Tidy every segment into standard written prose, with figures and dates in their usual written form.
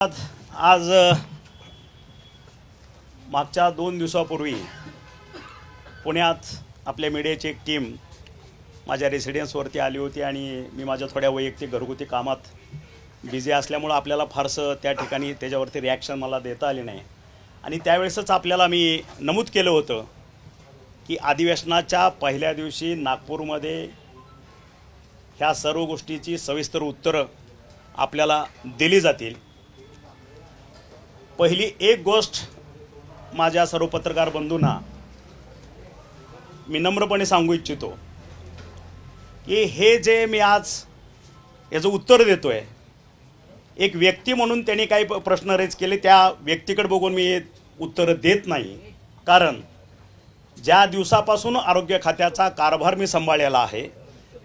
आज मागच्या 2 दिवसापूर्वी पुण्यात आपल्या मीडियाची एक टीम माझ्या रेसिडेन्सवरती आली होती आणि मी माझ्या थोड्या वैयक्तिक घरगुती कामात बिझी असल्यामुळं आपल्याला फारसं त्या ठिकाणी त्याच्यावरती रिॲक्शन मला देता आली नाही. आणि त्यावेळेसच आपल्याला मी नमूद केलं होतं की अधिवेशनाच्या पहिल्या दिवशी नागपूरमध्ये ह्या सर्व गोष्टीची सविस्तर उत्तरं आपल्याला दिली जातील. पहिली एक गोष्ट माझ्या सर्व पत्रकार बंधूंना मी नम्रपणे सांगू इच्छितो की हे जे मी आज याचं उत्तर देतो आहे, एक व्यक्ती म्हणून त्यांनी काही प्रश्न रेज केले त्या व्यक्तीकडे बघून मी उत्तर देत नाही. कारण ज्या दिवसापासून आरोग्य खात्याचा कारभार मी सांभाळलेला आहे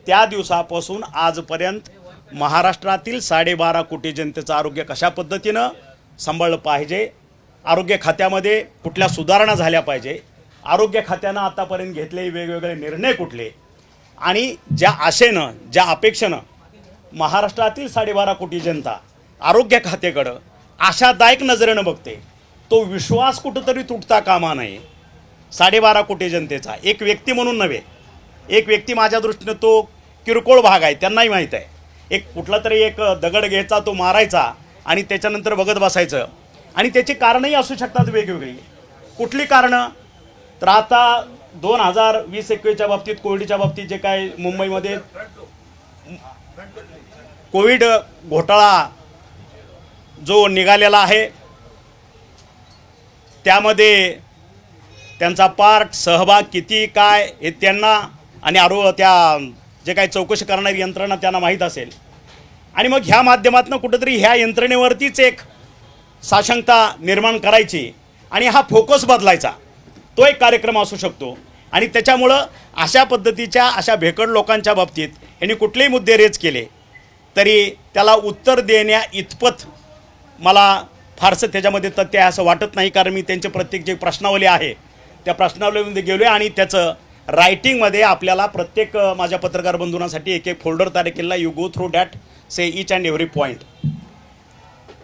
त्या दिवसापासून आजपर्यंत महाराष्ट्रातील 12.5 कोटी जनतेचं आरोग्य कशा पद्धतीनं सांभाळलं पाहिजे, आरोग्य खात्यामध्ये कुठल्या सुधारणा झाल्या पाहिजे, आरोग्य खात्यानं आतापर्यंत घेतलेले वेगवेगळे निर्णय कुठले, आणि ज्या आशेनं ज्या अपेक्षेनं महाराष्ट्रातील 12.5 कोटी जनता आरोग्य खात्याकडं आशादायक नजरेनं बघते, तो विश्वास कुठंतरी तुटता कामा नये. 12.5 कोटी जनतेचा एक व्यक्ती म्हणून नव्हे, एक व्यक्ती माझ्या दृष्टीनं तो किरकोळ भाग आहे, त्यांनाही माहीत आहे. एक कुठला तरी एक दगड घ्यायचा, तो मारायचा आणि त्याच्यानंतर बघत बसायचं. आणि त्याची कारणंही असू शकतात वेगवेगळी. कुठली कारणं तर आता 2020-21च्या बाबतीत कोविडच्या बाबतीत जे काय मुंबईमध्ये कोविड घोटाळा जो निघालेला आहे त्यामध्ये त्यांचा पार्ट सहभाग किती काय हे त्यांना आणि त्या जे काही चौकशी करणारी यंत्रणा त्यांना माहीत असेल. आणि मग ह्या माध्यमातून कुठंतरी ह्या यंत्रणेवरतीच एक साशंकता निर्माण करायची आणि हा फोकस बदलायचा, तो एक कार्यक्रम असू शकतो. आणि त्याच्यामुळं अशा पद्धतीच्या अशा भेकड लोकांच्या बाबतीत यांनी कुठलेही मुद्दे रेज केले तरी त्याला उत्तर देण्या इतपत मला फारसं त्याच्यामध्ये तथ्य आहे असं वाटत नाही. कारण मी त्यांचे प्रत्येक जे प्रश्नावली आहे त्या प्रश्नावलीमध्ये गेलो आहे आणि त्याचं रायटिंगमध्ये आपल्याला प्रत्येक माझ्या पत्रकार बंधूंसाठी एक एक फोल्डर तयार केलेला. You go through that say each and every point.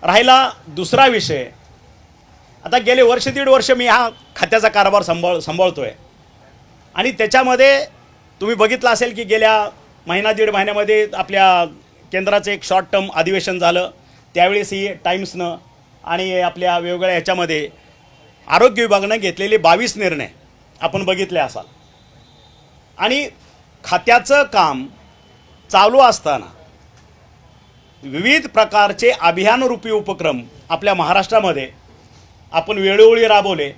राहिला दुसरा विषय, आता गेले 1.5 वर्ष मी हा खात्याचा कारभार सांभाळतो आहे आणि त्याच्यामध्ये तुम्ही बघितलं असेल की गेल्या 1.5 महिन्यामध्ये आपल्या केंद्राचं एक शॉर्ट टर्म अधिवेशन झालं. त्यावेळेसही टाइम्सनं आणि आपल्या वेगवेगळ्या ह्याच्यामध्ये आरोग्य विभागानं घेतलेले 22 निर्णय आपण बघितले असाल. आणि खात्याचं काम चालू असताना विविध प्रकारचे अभियानरूपी उपक्रम आपल्या महाराष्ट्रामध्ये आपण वेळोवेळी राबवले.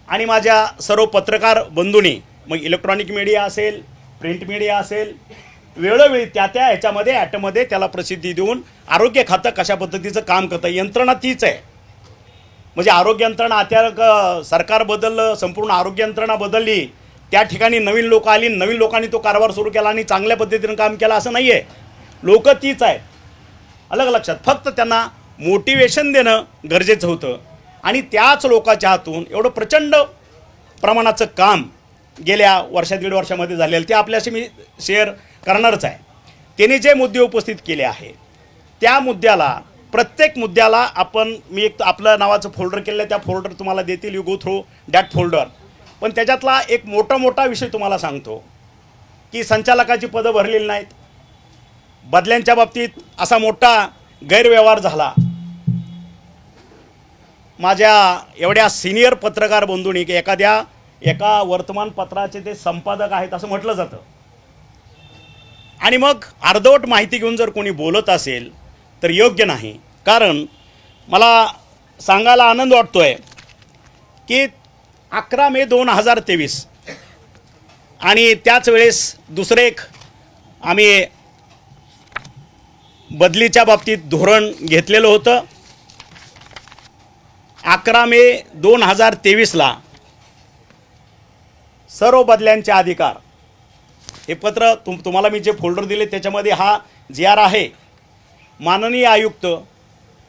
आणि माझ्या सर्व पत्रकार बंधूंनी, मग इलेक्ट्रॉनिक मीडिया असेल, प्रिंट मीडिया असेल, वेळोवेळी त्या ह्याच्यामध्ये ॲटमध्ये त्याला प्रसिद्धी देऊन आरोग्य खातं कशा पद्धतीचं काम करतं. यंत्रणा तीच आहे. म्हणजे आरोग्य यंत्रणा आता सरकार बदललं, संपूर्ण आरोग्य यंत्रणा बदलली, त्या ठिकाणी नवीन लोक आली, नवीन लोकांनी तो कारभार सुरू केला आणि चांगल्या पद्धतीनं काम केलं असं नाही आहे. लोक तीच आहेत. अलग लक्षात, फक्त त्यांना मोटिवेशन देणं गरजेचं होतं. आणि त्याच लोकांच्या हातून एवढं प्रचंड प्रमाणाचं काम गेल्या 1.5 वर्षामध्ये झालेलं ते आपल्याशी मी शेअर करणारच आहे. त्यांनी जे मुद्दे उपस्थित केले आहे त्या मुद्द्याला, प्रत्येक मुद्द्याला मी एक आपलं नावाचं फोल्डर केलेलं आहे, त्या फोल्डर तुम्हाला देतील. You go through that folder. पण त्याच्यातला एक मोठा विषय तुम्हाला सांगतो की संचालकाची पदं भरलेली नाहीत. बदल्यांच्या बाबतीत असा मोठा गैरव्यवहार झाला. माझ्या एवढ्या सिनियर पत्रकार बंधूंनी की एका वर्तमानपत्राचे ते संपादक आहेत असं म्हटलं जातं. आणि मग अर्धवट माहिती घेऊन जर कोणी बोलत असेल तर योग्य नाही. कारण मला सांगायला आनंद वाटतो आहे की 11 मे 2023 आणि त्याच वेळेस दुसरं एक आम्ही बदलीच्या बाबतीत धोरण घेतलेलं होतं. 11 मे 2023ला सर्व बदल्यांचे अधिकार, हे पत्र तुम्हाला मी जे फोल्डर दिले त्याच्यामध्ये हा GR आहे, माननीय आयुक्त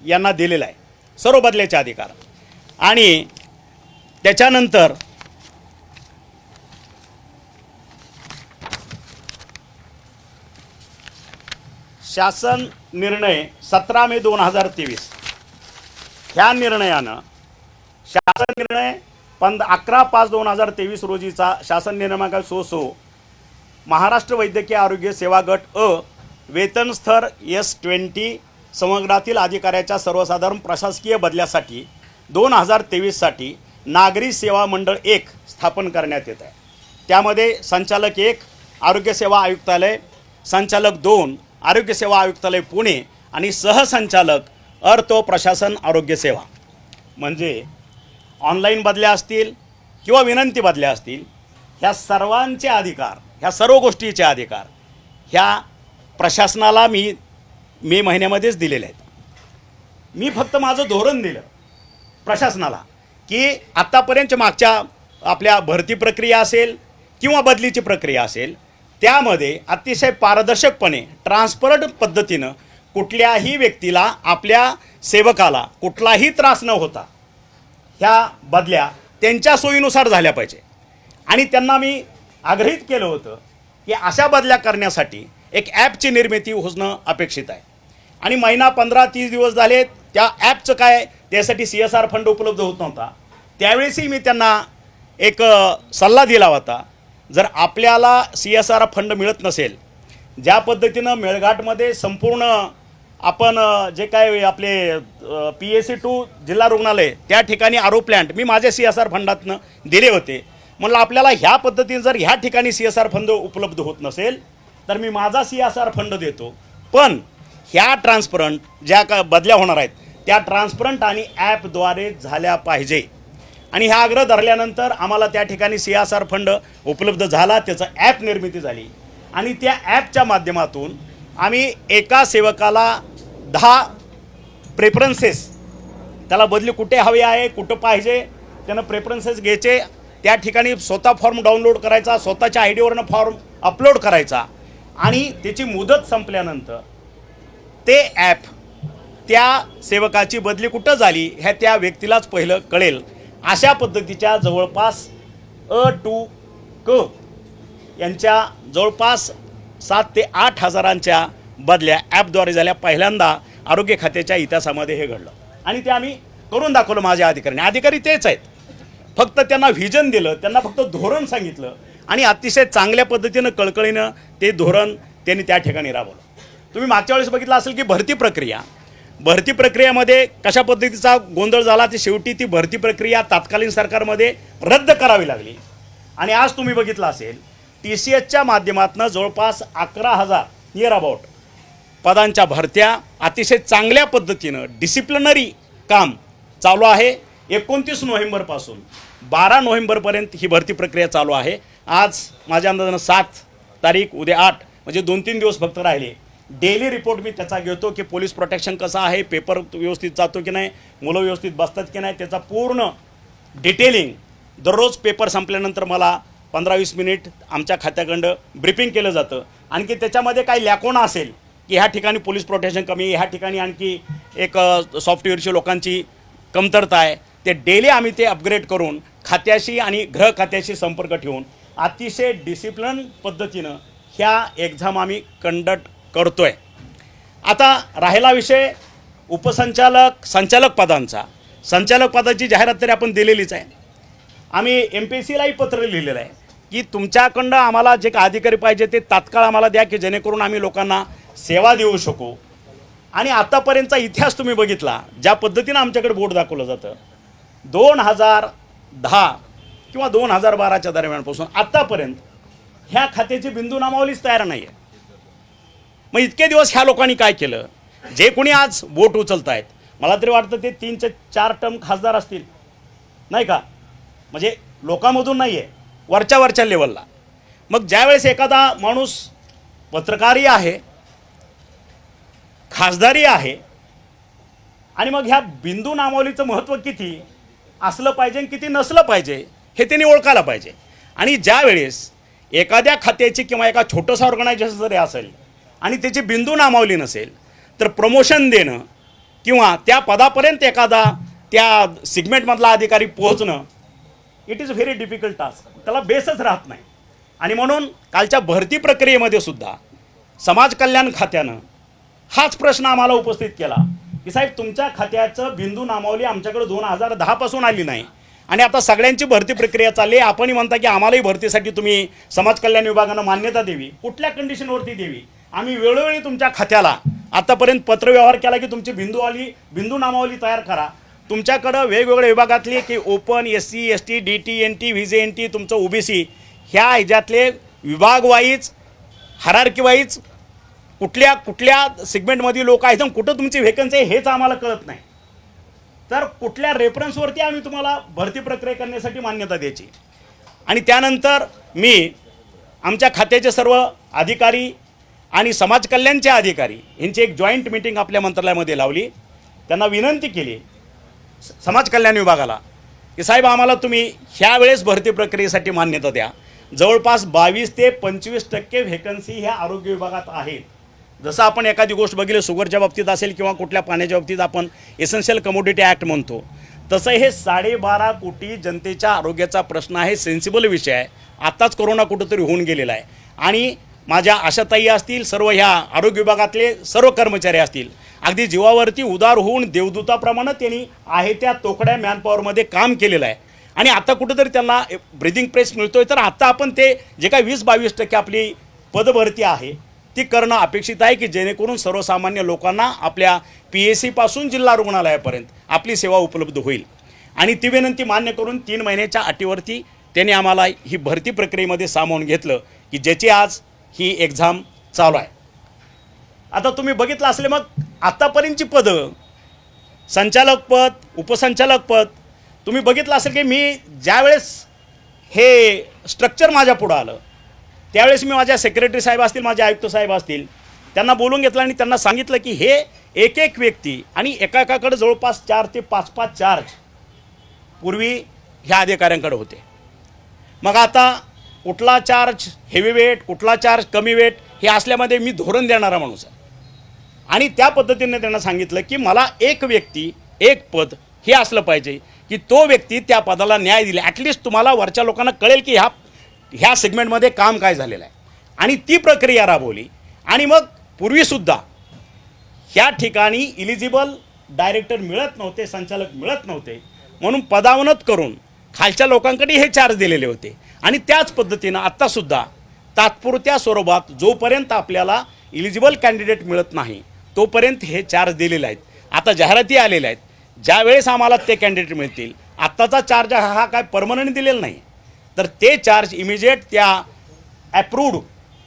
यांना दिलेला आहे सर्व बदल्याचे अधिकार. आणि त्याच्यानंतर शासन निर्णय 17 मे 2023 ह्या निर्णयानं शासन निर्णय 11/5/2023 रोजीचा शासन निर्णय सो महाराष्ट्र वैद्यकीय आरोग्य सेवा गट अ वेतन स्तर S20 संवर्गातील अधिकाऱ्याच्या सर्वसाधारण प्रशासकीय बदल्यासाठी 2023 साठी नागरी सेवा मंडळ 1 स्थापन करण्यात येत आहे। त्यामध्ये संचालक 1 आरोग्य सेवा आयुक्तालय, संचालक 2 आरोग्य सेवा आयुक्तालय पुणे आणि सहसंचालक अर्थ प्रशासन आरोग्य सेवा। म्हणजे ऑनलाईन बदल्या असतील किंवा विनंती बदल्या असतील, ह्या सर्वांचे अधिकार, ह्या सर्व गोष्टीचे अधिकार ह्या प्रशासनाला मी मे महिन्यामध्येच दिलेले आहेत। मी फक्त माझं धोरण दिलं प्रशासनाला की आत्तापर्यंत मागच्या आपल्या भरती प्रक्रिया असेल किंवा बदलीची प्रक्रिया असेल, त्यामध्ये अतिशय पारदर्शकपणे ट्रान्सपरंट पद्धतीनं कुठल्याही व्यक्तीला, आपल्या सेवकाला कुठलाही त्रास न होता ह्या बदल्या त्यांच्या सोयीनुसार झाल्या पाहिजे। आणि त्यांना मी आग्रहित केलं होतं की अशा बदल्या करण्यासाठी एक ॲपची निर्मिती होणं अपेक्षित आहे। आणि महिना 15-30 दिवस झाले, त्या ॲपचं काय, त्यासाठी CSR फंड उपलब्ध होत नव्हता। त्यावेळेसही मी त्यांना एक सल्ला दिला होता, जर आपल्याला CSR फंड मिळत नसेल, ज्या पद्धतीनं मेळघाटमध्ये संपूर्ण आपण जे काय आपले PAC2 जिल्हा रुग्णालय त्या ठिकाणी आरो प्लॅन्ट मी माझ्या CSR फंडातनं दिले होते। म्हणलं आपल्याला ह्या पद्धतीने जर ह्या ठिकाणी CSR फंड उपलब्ध होत नसेल तर मी माझा CSR फंड देतो, पण ह्या ट्रान्सपरंट ज्या का बदल्या होणार आहेत त्या ट्रान्सपरंट आणि ॲपद्वारे झाल्या पाहिजे। आणि हा आग्रह धरल्यानंतर आम्हाला त्या ठिकाणी CSR फंड उपलब्ध झाला, त्याचं ॲप निर्मिती झाली आणि त्या ॲपच्या माध्यमातून आम्ही एका सेवकाला 10 प्रेफरन्सेस, त्याला बदली कुठे हवी आहे, कुठं पाहिजे, त्यानं प्रेफरन्सेस घ्यायचे, त्या ठिकाणी स्वतः फॉर्म डाउनलोड करायचा, स्वतःच्या ID वरनं फॉर्म अपलोड करायचा आणि त्याची मुदत संपल्यानंतर ते ॲप त्या सेवकाची बदली कुठं झाली ह्या त्या व्यक्तीलाच पहिलं कळेल। अशा पद्धतीच्या जवळपास अ टू क यांच्या जवळपास 7 ते 8 हजारांच्या बदल्या ॲपद्वारे झाल्या। पहिल्यांदा आरोग्य खात्याच्या इतिहासामध्ये हे घडलं आणि ते आम्ही करून दाखवलं माझ्या अधिकाऱ्यांनी। अधिकारी तेच आहेत, फक्त त्यांना व्हिजन दिलं, त्यांना फक्त धोरण सांगितलं आणि अतिशय चांगल्या पद्धतीनं कळकळीनं ते धोरण त्यांनी त्या ठिकाणी राबवलं। तुम्ही मागच्या वेळेस बघितलं असेल की भरती प्रक्रियेमध्ये कशा पद्धतीचा गोंधळ झाला, ते शेवटी ती भरती प्रक्रिया तत्कालीन सरकारमध्ये रद्द करावी लागली। आणि आज तुम्ही बघितलं असेल TCSच्या माध्यमातून जवळपास 11,000 नियर अबाउट पदांच्या भरत्या अतिशय चांगल्या पद्धतीनं डिसिप्लिनरी काम चालू आहे। 29 नोव्हेंबरपासून 12 नोव्हेंबरपर्यंत ही भरती प्रक्रिया चालू आहे। आज माझ्या अंदाजानं 7 तारीख, उद्या 8, म्हणजे 2-3 दिवस फक्त राहिले। डेली रिपोर्ट मी त्याचा घेतो की पोलीस प्रोटेक्शन कसं आहे, पेपर व्यवस्थित जातो की नाही, मुलं व्यवस्थित बसतात की नाही, त्याचा पूर्ण डिटेलिंग दररोज पेपर संपल्यानंतर मला 15-20 मिनिट आमच्या खात्याकडं ब्रीफिंग केलं जातं। आणखी त्याच्यामध्ये काही लॅकोना असेल की ह्या ठिकाणी पोलीस प्रोटेक्शन कमी, ह्या ठिकाणी आणखी एक सॉफ्टवेअरची लोकांची कमतरता आहे, ते डेली आम्ही ते अपग्रेड करून खात्याशी आणि गृह खात्याशी संपर्क ठेवून अतिशय डिसिप्लिन पद्धतीनं ह्या एक्झाम आम्ही कंडक्ट करतोय। आता राहिला विषय उपसंचालक, संचालक पदांचा। संचालक पदाची जाहिरात तरी आपण दिलेलीच आहे। आम्ही MPSCलाही पत्र लिहिलेलं आहे की तुमच्याकडं आम्हाला जे का अधिकारी पाहिजे ते तात्काळ आम्हाला द्या की जेणेकरून आम्ही लोकांना सेवा देऊ शकू। आणि आतापर्यंतचा इतिहास तुम्ही बघितला, ज्या पद्धतीनं आमच्याकडे बोर्ड दाखवलं जातं, 2010 किंवा 2012च्या दरम्यानपासून आतापर्यंत ह्या खात्याची बिंदू नामावलीच तयार नाही आहे। मग इतके दिवस ह्या लोकांनी काय केलं, जे कोणी आज बोट उचलत आहेत, मला तरी वाटतं ते 3 ते 4 टर्म खासदार असतील, नाही का, म्हणजे लोकांमधून नाही आहे, वरच्या लेवलला। मग ज्यावेळेस एखादा माणूस पत्रकारी आहे, खासदारी आहे, आणि मग ह्या बिंदू नामावलीचं महत्त्व किती असलं पाहिजे आणि किती नसलं पाहिजे हे त्यांनी ओळखायला पाहिजे। आणि ज्यावेळेस एखाद्या खात्याची किंवा एका छोटंसं ऑर्गनायझेशन जरी असेल आणि त्याची बिंदू नामावली नसेल तर प्रमोशन देणं किंवा त्या पदापर्यंत एखादा त्या सिगमेंटमधला अधिकारी पोहोचणं it is very difficult task, त्याला बेसच राहत नाही। आणि म्हणून कालच्या भरती प्रक्रियेमध्ये सुद्धा समाज कल्याण खात्यानं हाच प्रश्न आम्हाला उपस्थित केला की साहेब तुमच्या खात्याचं बिंदू नामावली आमच्याकडे 2010 पासून आली नाही आणि आता सगळ्यांची भरती प्रक्रिया चालली आहे. आपणही म्हणता की आम्हालाही भरतीसाठी तुम्ही समाज कल्याण विभागानं मान्यता द्यावी. कुठल्या कंडिशनवरती द्यावी? आम्ही वेळोवेळी तुमच्या खात्याला आतापर्यंत पत्रव्यवहार केला की तुमची बिंदू नामावली तयार करा. तुमच्याकडं वेगवेगळ्या विभागातली की open, SC, ST, DT, NT, VJNT, तुमचं OBC ह्या ह्याच्यातले विभाग वाईज, हारार्की वाईज कुठल्या सेगमेंटमध्ये लोक आहेत आणि कुठं तुमची व्हेकन्सी आहे हेच आम्हाला कळत नाही. तर कुठल्या रेफरन्सवरती आम्ही तुम्हाला भरती प्रक्रिया करण्यासाठी मान्यता द्यायची. आणि त्यानंतर मी आमच्या खात्याचे सर्व अधिकारी आणि समाज कल्याणचे अधिकारी यांची एक जॉईंट मीटिंग आपल्या मंत्रालयामध्ये लावली. त्यांना विनंती केली समाज कल्याण विभागाला की साहेब आम्हाला तुम्ही ह्या वेळेस भरती प्रक्रियेसाठी मान्यता द्या. जवळपास 22 ते 25% व्हेकन्सी ह्या आरोग्य विभागात आहेत. जसं आपण एखादी गोष्ट बघितली शुगरच्या बाबतीत असेल किंवा कुठल्या पाण्याच्या बाबतीत आपण एसेन्शियल कमोडिटी ॲक्ट म्हणतो, तसं हे 12.5 कोटी जनतेच्या आरोग्याचा प्रश्न आहे. सेन्सिबल विषय आहे. आत्ताच कोरोना कुठंतरी होऊन गेलेला आहे आणि माझ्या आशाताई असतील, सर्व ह्या आरोग्य विभागातले सर्व कर्मचारी असतील, अगदी जीवावरती उदार होऊन देवदूताप्रमाणे त्यांनी आहे त्या तोकड्या मॅनपॉवरमध्ये काम केलेलं आहे आणि आता कुठंतरी त्यांना ब्रिदिंग प्रेस मिळतोय. तर आता आपण ते जे काही 20-22% आपली पदभरती आहे ती करणं अपेक्षित आहे की जेणेकरून सर्वसामान्य लोकांना आपल्या PSC पासून जिल्हा रुग्णालयापर्यंत आपली सेवा उपलब्ध होईल. आणि ती विनंती मान्य करून 3 महिन्याच्या अटीवरती त्यांनी आम्हाला ही भरती प्रक्रियेमध्ये सामावून घेतलं की ज्याची आज ही एक्झाम चालू आहे. आता तुम्ही बघितलं असले मग आत्तापर्यंतची पदं, संचालक पद, उपसंचालक पद, तुम्ही बघितलं असेल की मी ज्यावेळेस हे स्ट्रक्चर माझ्या पुढं आलं त्यावेळेस मी माझ्या सेक्रेटरी साहेब असतील, माझे आयुक्त साहेब असतील, त्यांना बोलून घेतलं आणि त्यांना सांगितलं की हे एक व्यक्ती आणि एकाकडे जवळपास 4 ते 5 चार्ज पूर्वी ह्या अधिकाऱ्यांकडे होते. मग आता कुठला चार्ज हेवी वेट, कुठला चार्ज कमी वेट हे असल्यामध्ये मी धोरण देणारा माणूस आहे आणि त्या पद्धतीने त्यांना सांगितलं की मला एक व्यक्ती एक पद हे असलं पाहिजे की तो व्यक्ती त्या पदाला न्याय दिला. ॲटलिस्ट तुम्हाला वरच्या लोकांना कळेल की ह्या सेगमेंटमध्ये काम काय झालेलं आहे आणि ती प्रक्रिया राबवली. आणि मग पूर्वीसुद्धा ह्या ठिकाणी इलिजिबल डायरेक्टर मिळत नव्हते, संचालक मिळत नव्हते, म्हणून पदावनत करून खालच्या लोकांकडे हे चार्ज दिलेले होते. आणि त्याच पद्धतीनं आत्तासुद्धा तात्पुरत्या स्वरूपात जोपर्यंत आपल्याला इलिजिबल कॅन्डिडेट मिळत नाही तोपर्यंत हे चार्ज दिलेले आहेत. आता जाहिराती आलेल्या आहेत. ज्यावेळेस आम्हाला ते कॅन्डिडेट मिळतील, आत्ताचा चार्ज हा काय परमनंट दिलेला नाही, तर ते चार्ज इमिजिएट त्या ॲप्रूव्ड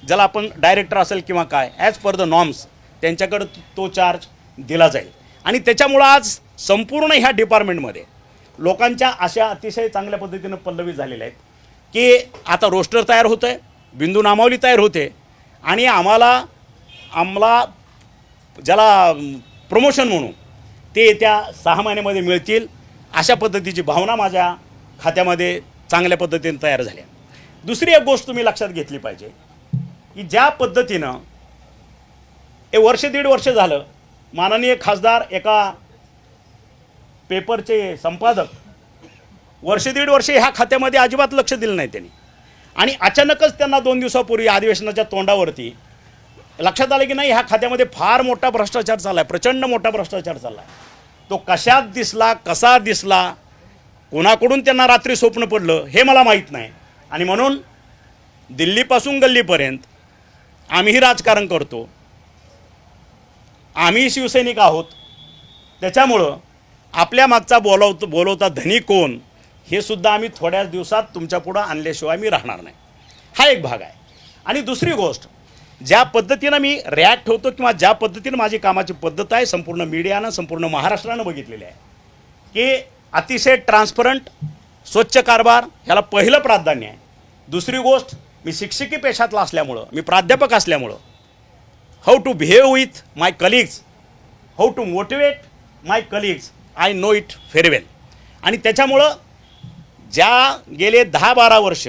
ज्याला आपण डायरेक्टर असेल किंवा काय ॲज पर द नॉर्म्स त्यांच्याकडं तो चार्ज दिला जाईल. आणि त्याच्यामुळं आज संपूर्ण ह्या डिपार्टमेंटमध्ये लोकांच्या अशा अतिशय चांगल्या पद्धतीनं पल्लवी झालेल्या आहेत की आता रोस्टर तयार होतं आहे, बिंदू नामावली तयार होते आणि आम्हाला ज्याला प्रमोशन म्हणून ते येत्या 6 महिन्यामध्ये मिळतील अशा पद्धतीची भावना माझ्या खात्यामध्ये चांगल्या पद्धतीने तयार झाल्या. दुसरी एक गोष्ट तुम्ही लक्षात घेतली पाहिजे की ज्या पद्धतीनं वर्ष दीड वर्ष झालं माननीय खासदार एका पेपरचे संपादक वर्ष दीड वर्ष ह्या खात्यामध्ये अजिबात लक्ष दिलं नाही त्यांनी आणि अचानकच त्यांना 2 दिवसापूर्वी अधिवेशनाच्या तोंडावरती लक्षात आलं की नाही ह्या खात्यामध्ये फार मोठा भ्रष्टाचार चालला आहे, प्रचंड मोठा भ्रष्टाचार चालला आहे. तो कशात दिसला, कसा दिसला, कोणाकडून त्यांना रात्री स्वप्न पडलं हे मला माहीत नाही. आणि म्हणून दिल्लीपासून गल्लीपर्यंत आम्हीही राजकारण करतो, आम्ही शिवसैनिक आहोत. त्याच्यामुळं आपल्या मागचा बोलवता धनी कोण हे सुद्धा आम्ही थोड्याच दिवसात तुमच्यापुढं आणल्याशिवाय मी राहणार नाही. हा एक भाग आहे. आणि दुसरी गोष्ट, ज्या पद्धतीनं मी रिॲक्ट होतो किंवा ज्या पद्धतीनं माझी कामाची पद्धत आहे संपूर्ण मीडियानं, संपूर्ण महाराष्ट्रानं बघितलेली आहे की अतिशय ट्रान्सपरंट, स्वच्छ कारभार ह्याला पहिलं प्राधान्य आहे. दुसरी गोष्ट, मी शिक्षकी पेशातला असल्यामुळं, मी प्राध्यापक असल्यामुळं how to behave with my colleagues, how to motivate my colleagues, I know it very well. आणि त्याच्यामुळं ज्या गेले 10-12 वर्ष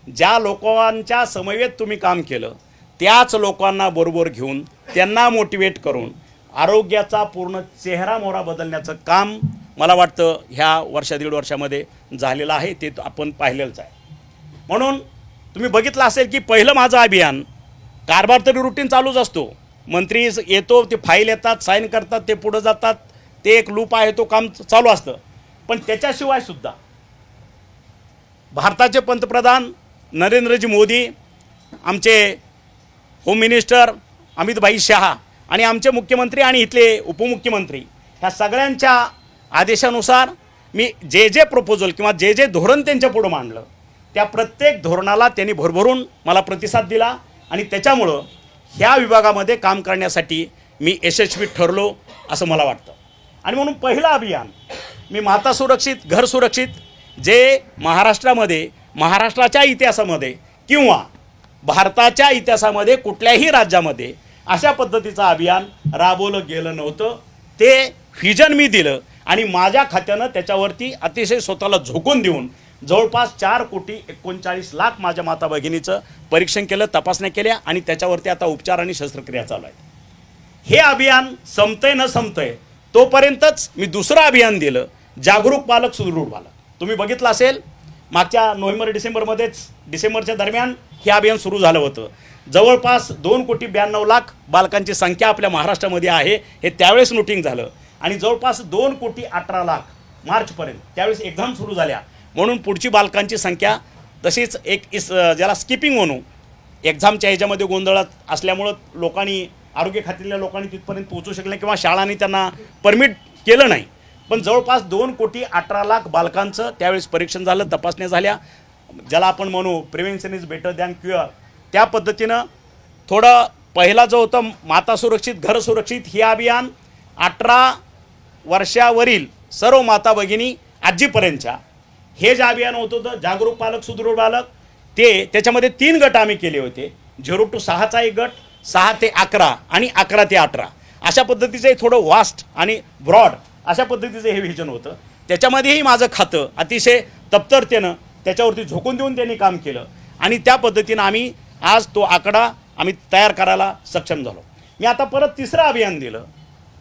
ज्या लोकांच्या समवेत तुम्ही काम केलं त्याच लोकांना बरोबर घेऊन त्यांना मोटिवेट करून आरोग्याचा पूर्ण चेहरा मोहरा बदलण्याचं काम मला वाटतं ह्या दीड वर्षामध्ये झालेलं आहे. ते आपण पाहिलेलंच आहे. म्हणून तुम्ही बघितलं असेल की पहिलं माझं अभियान कारभार तरी रुटीन चालूच असतो, मंत्री येतो, ते फाईल येतात, साईन करतात, ते पुढं जातात, ते एक लूप आहे, तो काम चालू असतं. पण त्याच्याशिवाय सुद्धा भारताचे पंतप्रधान नरेंद्रजी मोदी, आमचे होम मिनिस्टर अमितभाई शहा आणि आमचे मुख्यमंत्री आणि इथले उपमुख्यमंत्री ह्या सगळ्यांच्या आदेशानुसार मी जे जे प्रपोजल किंवा जे जे धोरण त्यांच्या पुढं मांडलं, त्या प्रत्येक धोरणाला त्यांनी भरभरून मला प्रतिसाद दिला आणि त्याच्यामुळं ह्या विभागामध्ये काम करण्यासाठी मी यशस्वी ठरलो असं मला वाटतं. आणि म्हणून पहिलं अभियान मी माता सुरक्षित घर सुरक्षित, जे महाराष्ट्रामध्ये, महाराष्ट्राच्या इतिहासामध्ये किंवा भारताच्या इतिहासामध्ये कुठल्याही राज्यामध्ये अशा पद्धतीचं अभियान राबवलं गेलं नव्हतं, ते व्हिजन मी दिलं आणि माझ्या खात्यानं त्याच्यावरती अतिशय स्वतःला झोकून देऊन जवळपास 4,39,00,000 माझ्या माता भगिनीचं परीक्षण केलं, तपासण्या केल्या आणि त्याच्यावरती आता उपचार आणि शस्त्रक्रिया चालू आहेत. हे अभियान संपतंय न संपतंय तोपर्यंतच मी दुसरं अभियान दिलं, जागरूक पालक सुदृढ पालक. तुम्ही बघितलं असेल, मागच्या डिसेंबरच्या दरम्यान हे अभियान सुरू झालं होतं. जवळपास 2,92,00,000 बालकांची संख्या आपल्या महाराष्ट्रामध्ये आहे, हे त्यावेळेस नोटिंग झालं. आणि जवळपास 2,18,00,000 मार्चपर्यंत त्यावेळेस एक्झाम सुरू झाल्या, म्हणून पुढची बालकांची संख्या तशीच ज्याला स्किपिंग म्हणू, एक्झामच्या ह्याच्यामध्ये गोंधळात असल्यामुळं लोकांनी, आरोग्य खात्यातल्या लोकांनी तिथपर्यंत पोहोचू शकले किंवा शाळांनी त्यांना परमिट केलं नाही. पण जवळपास 2,18,00,000 बालकांचं त्यावेळेस परीक्षण झालं, तपासण्या झाल्या, ज्याला आपण म्हणू prevention is better than cure. त्या पद्धतीनं थोडं पहिला जो होतं माता सुरक्षित घर सुरक्षित हे अभियान 18 वर्षावरील सर्व माता भगिनी आजीपर्यंतच्या, हे जे अभियान होतं जागरूक पालक सुदृढ पालक, त्याच्यामध्ये 3 गट आम्ही केले होते. 0 to 6चा एक गट, 6 ते 11 आणि 11 ते 18 अशा पद्धतीचं थोडं वास्ट आणि ब्रॉड अशा पद्धतीचं हे व्हिजन होतं. त्याच्यामध्येही माझं खातं अतिशय तत्परतेनं त्याच्यावरती झोकून देऊन त्यांनी काम केलं आणि त्या पद्धतीनं आम्ही आज तो आकडा आम्ही तयार करायला सक्षम झालो. मी आता परत तिसरं अभियान दिलं,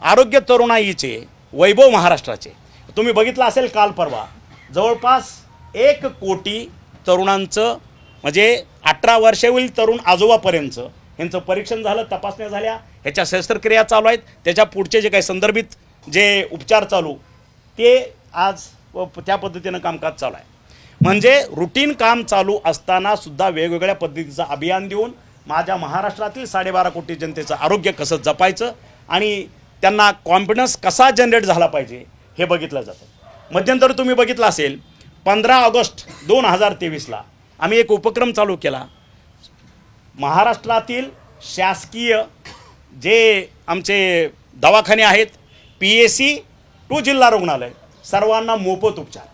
आरोग्य तरुणाईचे वैभव महाराष्ट्राचे. तुम्ही बघितलं असेल, काल परवा जवळपास 1 कोटी तरुणांचं, म्हणजे 18 वर्षावरील तरुण आजोबापर्यंतचं ह्यांचं परीक्षण झालं, तपासण्या झाल्या, ह्याच्या शस्त्रक्रिया चालू आहेत, त्याच्या पुढचे जे काही संदर्भित जे उपचार चालू ते आज त्या पद्धतीनं कामकाज चालू आहे. म्हणजे रुटीन काम चालू असतानासुद्धा वेगवेगळ्या पद्धतीचं अभियान देऊन माझ्या महाराष्ट्रातील 12.5 कोटी जनतेचं आरोग्य कसं जपायचं आणि त्यांना कॉन्फिडन्स कसा जनरेट झाला पाहिजे हे बघितलं जातं. मध्यंतरी तुम्ही बघितलं असेल, 15 ऑगस्ट 2023ला आम्ही एक उपक्रम चालू केला. महाराष्ट्रातील शासकीय जे आमचे दवाखाने आहेत, PSC टू जिल्हा रुग्णालय, सर्वांना मोफत उपचार.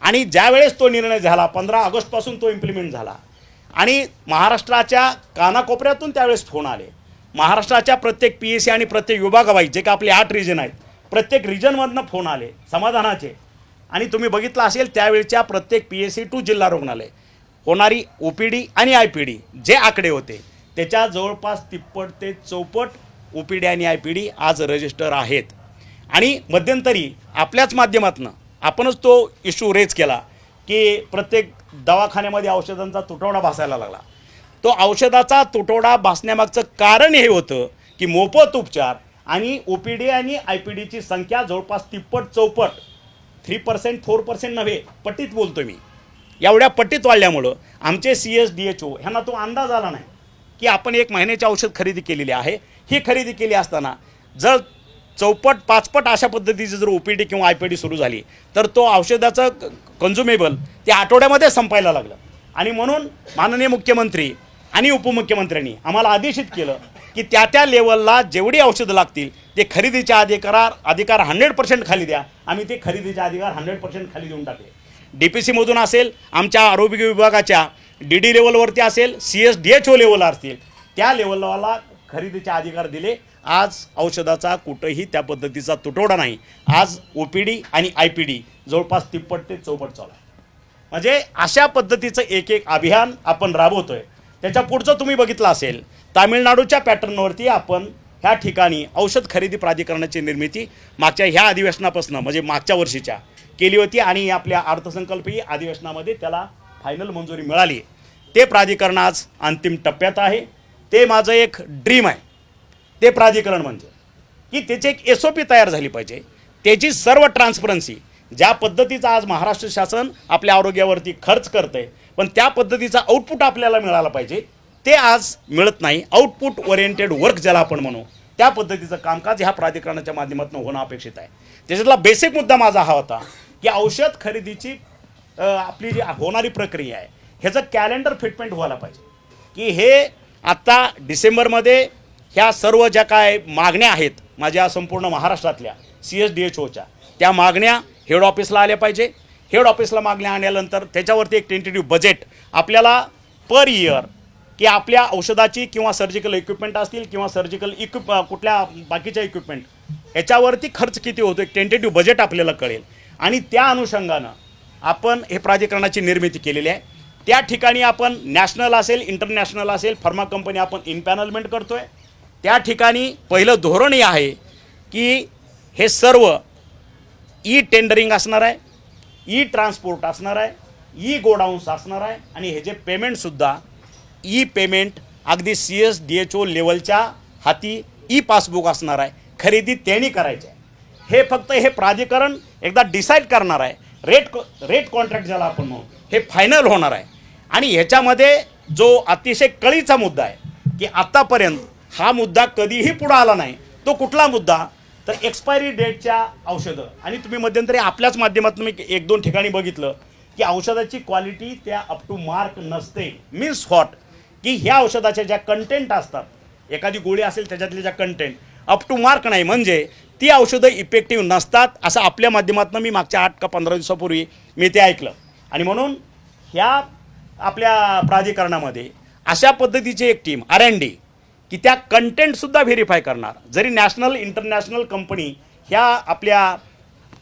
आणि ज्यावेळेस तो निर्णय झाला, 15 ऑगस्टपासून तो इम्प्लिमेंट झाला आणि महाराष्ट्राच्या कानाकोपऱ्यातून त्यावेळेस फोन आले. महाराष्ट्राच्या प्रत्येक PSC आणि प्रत्येक विभागावाईज जे का आपले 8 रिजन आहेत, प्रत्येक रिजनमधनं फोन आले समाधानाचे. आणि तुम्ही बघितलं असेल, त्यावेळच्या प्रत्येक PSC टू जिल्हा रुग्णालय होणारी OPD आणि IPD जे आकडे होते, त्याच्या जवळपास 3 ते 4 OPD आणि IPD आज रजिस्टर आहेत. आणि मध्यंतरी आपल्याच माध्यमातून आपणच तो इश्यू रेज केला की प्रत्येक दवाखान्यामध्ये औषधांचा तुटवडा भासायला लागला. तो औषधाचा तुटवडा भासण्यामागचं कारण हे होतं की मोफत उपचार आणि OPD आणि IPDची संख्या जवळपास 3-4 3% 4% नव्हे, पट्टीत बोलतो मी, एवढ्या पट्टीत वाढल्यामुळं आमचे CSDHO ह्यांना तो अंदाज आला नाही की आपण 1 महिन्याची औषध खरेदी केलेली आहे. ही खरेदी केली असताना जर 4-5 अशा पद्धतीची जर OPD किंवा IPD सुरू झाली तर तो औषधाचं कन्झ्युमेबल त्या आठवड्यामध्ये संपायला लागलं. आणि म्हणून माननीय मुख्यमंत्री आणि उपमुख्यमंत्र्यांनी आम्हाला आदेशित केलं की त्या लेवलला जेवढी औषधं लागतील ते खरेदीचे अधिकार 100% खाली द्या. आम्ही ते खरेदीचे अधिकार 100% खाली देऊन टाकले. DPCमधून असेल, आमच्या आरोग्य विभागाच्या DD लेवलवरती असेल, CSDHO लेवलला असतील, त्या लेवलला खरेदीचे अधिकार दिले. आज औषधाचा कुठंही त्या पद्धतीचा तुटवडा नाही. आज OPD आणि IPD जवळपास 3 ते 4 चालू आहे. म्हणजे अशा पद्धतीचं एक अभियान आपण राबवतोय. त्याच्या पुढचं तुम्ही बघितलं असेल, तामिळनाडूच्या पॅटर्नवरती आपण ह्या ठिकाणी औषध खरेदी प्राधिकरणाची निर्मिती मागच्या ह्या अधिवेशनापासून, म्हणजे मागच्या वर्षीच्या केली होती आणि आपल्या अर्थसंकल्पीय अधिवेशनामध्ये त्याला फायनल मंजुरी मिळाली. ते प्राधिकरण आज अंतिम टप्प्यात आहे. ते माझं एक ड्रीम आहे ते प्राधिकरण म्हणजे की त्याची एक SOP तयार झाली पाहिजे, त्याची सर्व ट्रान्सपरन्सी, ज्या पद्धतीचा आज महाराष्ट्र शासन आपल्या आरोग्यावरती खर्च करते पण त्या पद्धतीचा आउटपुट आपल्याला मिळाला पाहिजे, ते आज मिळत नाही. आउटपुट ओरिएंटेड वर्क ज्याला आपण म्हणू त्या पद्धतीचं कामकाज ह्या प्राधिकरणाच्या माध्यमातून होणं अपेक्षित आहे. त्याच्यातला बेसिक मुद्दा माझा हा होता की औषध खरेदीची आपली जी होणारी प्रक्रिया आहे ह्याचं कॅलेंडर फिटमेंट व्हायला पाहिजे की हे आत्ता डिसेंबरमध्ये ह्या सर्व ज्या काय मागण्या आहेत माझ्या संपूर्ण महाराष्ट्रातल्या CSDHOच्या त्या मागण्या हेड ऑफिसला आल्या पाहिजे. हेड ऑफिसला मागण्या आल्यानंतर त्याच्यावरती एक टेंटेटिव्ह बजेट आपल्याला पर इयर की आपल्या औषधाची किंवा सर्जिकल इक्विपमेंट असतील किंवा सर्जिकल कुठल्या बाकीच्या इक्विपमेंट याच्यावरती खर्च किती होतो एक टेंटेटिव्ह बजेट आपल्याला कळेल आणि त्या अनुषंगानं आपण हे प्राधिकरणाची निर्मिती केलेली आहे. त्या ठिकाणी आपण नॅशनल असेल इंटरनॅशनल असेल फार्मा कंपनी आपण इनपॅनलमेंट करतो आहे. त्या ठिकाणी पहिलं धोरण हे आहे की हे सर्व टेंडरिंग असणार आहे, ट्रान्सपोर्ट असणार आहे, गोडाऊन्स असणार आहे आणि हे जे पेमेंटसुद्धा पेमेंट अगदी CSDHO लेवलच्या हाती पासबुक असणार आहे. खरेदी त्यांनी करायची आहे. हे फक्त हे प्राधिकरण एकदा डिसाईड करणार आहे. रेट कॉन्ट्रॅक्ट ज्याला आपण म्हणू हे फायनल होणार आहे. आणि ह्याच्यामध्ये जो अतिशय कळीचा मुद्दा आहे की आत्तापर्यंत हा मुद्दा कधीही पुढं आला नाही, तो कुठला मुद्दा तर एक्सपायरी डेटच्या औषधं. आणि तुम्ही मध्यंतरी आपल्याच माध्यमातून मी 1-2 ठिकाणी बघितलं की औषधाची क्वालिटी त्या अप टू मार्क नसते. मीन्स व्हॉट की ह्या औषधाच्या ज्या कंटेंट असतात, एखादी गोळी असेल त्याच्यातले ज्या कंटेंट अप टू मार्क नाही म्हणजे ती औषधं इफेक्टिव्ह नसतात असं आपल्या माध्यमातून मी मागच्या 8 का 15 दिवसापूर्वी मी ते ऐकलं. आणि म्हणून ह्या आपल्या प्राधिकरणामध्ये अशा पद्धतीची एक टीम R&D की त्या कंटेंटसुद्धा व्हेरीफाय करणार. जरी नॅशनल इंटरनॅशनल कंपनी ह्या आपल्या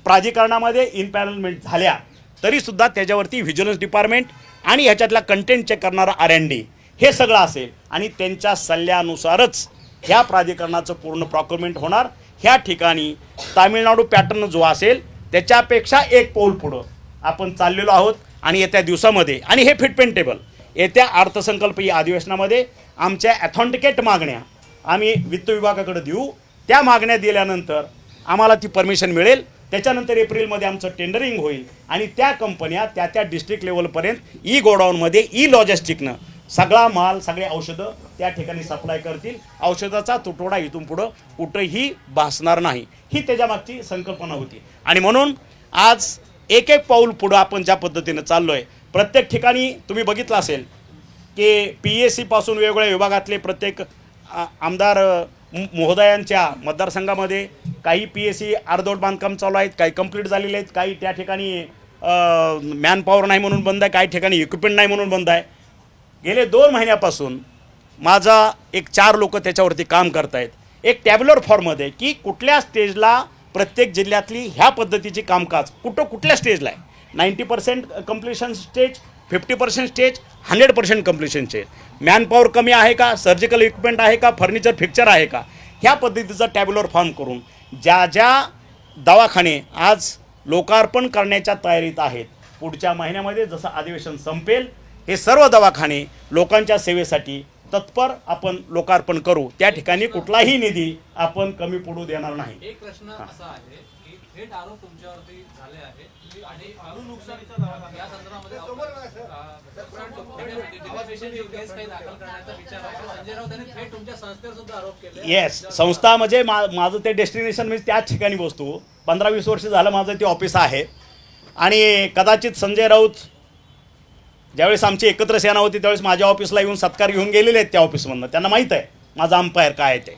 प्राधिकरणामध्ये इनपॅनलमेंट झाल्या तरीसुद्धा त्याच्यावरती व्हिजिलन्स डिपार्टमेंट आणि ह्याच्यातला कंटेंट चेक करणारा R&D हे सगळं असेल आणि त्यांच्या सल्ल्यानुसारच ह्या प्राधिकरणाचं पूर्ण प्रॉक्युरमेंट होणार. ह्या ठिकाणी तामिळनाडू पॅटर्न जो असेल त्याच्यापेक्षा एक पाऊल पुढं आपण चाललेलो आहोत. आणि येत्या दिवसामध्ये आणि हे फिटमेंट टेबल येत्या अर्थसंकल्पीय अधिवेशनामध्ये आमच्या ॲथॉन्टिकेट मागण्या आम्ही वित्त विभागाकडे देऊ. त्या मागण्या दिल्यानंतर आम्हाला ती परमिशन मिळेल. त्याच्यानंतर एप्रिलमध्ये आमचं टेंडरिंग होईल आणि त्या कंपन्या त्या डिस्ट्रिक्ट लेवलपर्यंत गोडाऊनमध्ये लॉजिस्टिकनं सगळा माल सगळे औषधं त्या ठिकाणी सप्लाय करतील. औषधाचा तुटवडा इथून पुढं कुठंही भासणार नाही ही त्याच्यामागची संकल्पना होती. आणि म्हणून आज एक पाऊल पुढं आपण ज्या पद्धतीनं चाललो आहे प्रत्येक ठिकाणी तुम्ही बघितलं असेल की PSC पासून वेगवेगळ्या विभागातले प्रत्येक आमदार महोदयांच्या मतदारसंघामध्ये काही PSC अर्धवट बांधकाम चालू आहेत, काही कंप्लीट झालेले आहेत, काही त्या ठिकाणी मॅनपॉवर नाही म्हणून बंद आहे, काही ठिकाणी इक्विपमेंट नाही म्हणून बंद आहे. गेले 2 महिन्यापासून माझा एक 4 लोक त्याच्यावरती काम करत आहेत एक टॅब्युलर फॉर्ममध्ये की कुठल्या स्टेजला प्रत्येक जिल्ह्यातली ह्या पद्धतीची कामकाज कुठल्या स्टेजला आहे. 90% completion stage, 50% stage, 100% completion stage. Manpower कमी आहे का, सर्जिकल इक्विपमेंट आहे का, फर्निचर फिक्चर आहे का, ह्या पद्धतीचा टॅब्युलर फॉर्म करून ज्या दवाखाने आज लोकार्पण करण्याच्या तयारीत आहेत पुढच्या महिन्यामध्ये जसं अधिवेशन संपेल हे सर्व दवाखाने लोकांच्या सेवेसाठी तत्पर आपण लोकार्पण करू. त्या ठिकाणी कुठलाही निधी आपण कमी पडू देणार नाही. एक प्रश्न असा आहे की थेट आरोप तुमच्यावरती झाले आहेत आणि नुकसानीचा दवाखाना या संदर्भामध्ये काही दाखल करण्याचा विचार आहे. संजय राऊत यांनी थेट तुमच्या संस्थेवर सुद्धा आरोप केले. येस, संस्था म्हणजे माझं ते डेस्टिनेशन म्हणजे त्याच ठिकाणी बसतो. 15-20 वर्ष झालं माझं ते ऑफिस आहे. आणि कदाचित संजय राऊत ज्यावेळेस आमची एकत्र सेना होती त्यावेळेस माझ्या ऑफिसला येऊन सत्कार घेऊन गेलेले आहेत त्या ऑफिसमधनं. त्यांना माहीत आहे माझं अंपायर काय आहे ते.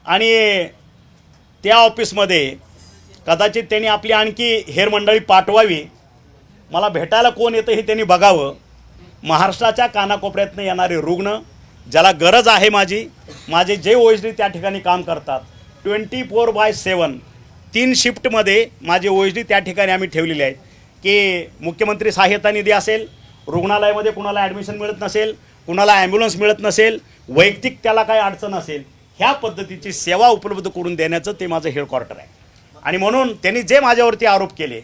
आणि त्या ऑफिसमध्ये कदाचित त्यांनी आपली आणखी हेरमंडळी पाठवावी. मला भेटायला कोण येतं हे त्यांनी बघावं. महाराष्ट्राच्या कानाकोपऱ्यातनं येणारे रुग्ण ज्याला गरज आहे माझे जे OSD त्या ठिकाणी काम करतात 24/7 3 शिफ्टमध्ये माझे OSD त्या ठिकाणी आम्ही ठेवलेले आहेत की मुख्यमंत्री सहाय्यता निधी असेल, रुग्णालयामध्ये कुणाला ॲडमिशन मिळत नसेल, कुणाला ॲम्ब्युलन्स मिळत नसेल, वैयक्तिक त्याला काही अडचण असेल ह्या पद्धतीची सेवा उपलब्ध करून देण्याचं ते माझं हेडक्वार्टर आहे. आणि म्हणून त्यांनी जे माझ्यावरती आरोप केले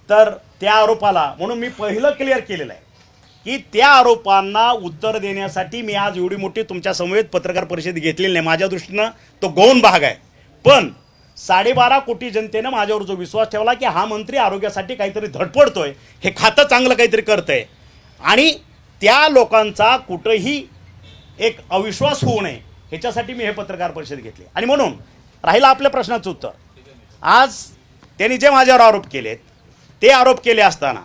तर त्या आरोपाला म्हणून मी पहिलं क्लिअर केलेलं आहे की त्या आरोपांना उत्तर देण्यासाठी मी आज एवढी मोठी तुमच्या समवेत पत्रकार परिषद घेतलेली नाही. माझ्या दृष्टीनं तो गौण भाग आहे. पण 12.5 कोटी जनतेनं माझ्यावर जो विश्वास ठेवला की हा मंत्री आरोग्यासाठी काहीतरी धडपडतोय, हे खातं चांगलं काहीतरी करतंय, आणि त्या लोकांचा कुठंही एक अविश्वास होऊ नये ह्याच्यासाठी मी हे पत्रकार परिषद घेतली. आणि म्हणून राहिलं आपल्या प्रश्नाचं उत्तर. आज त्यांनी जे माझ्यावर आरोप केलेत ते आरोप केले असताना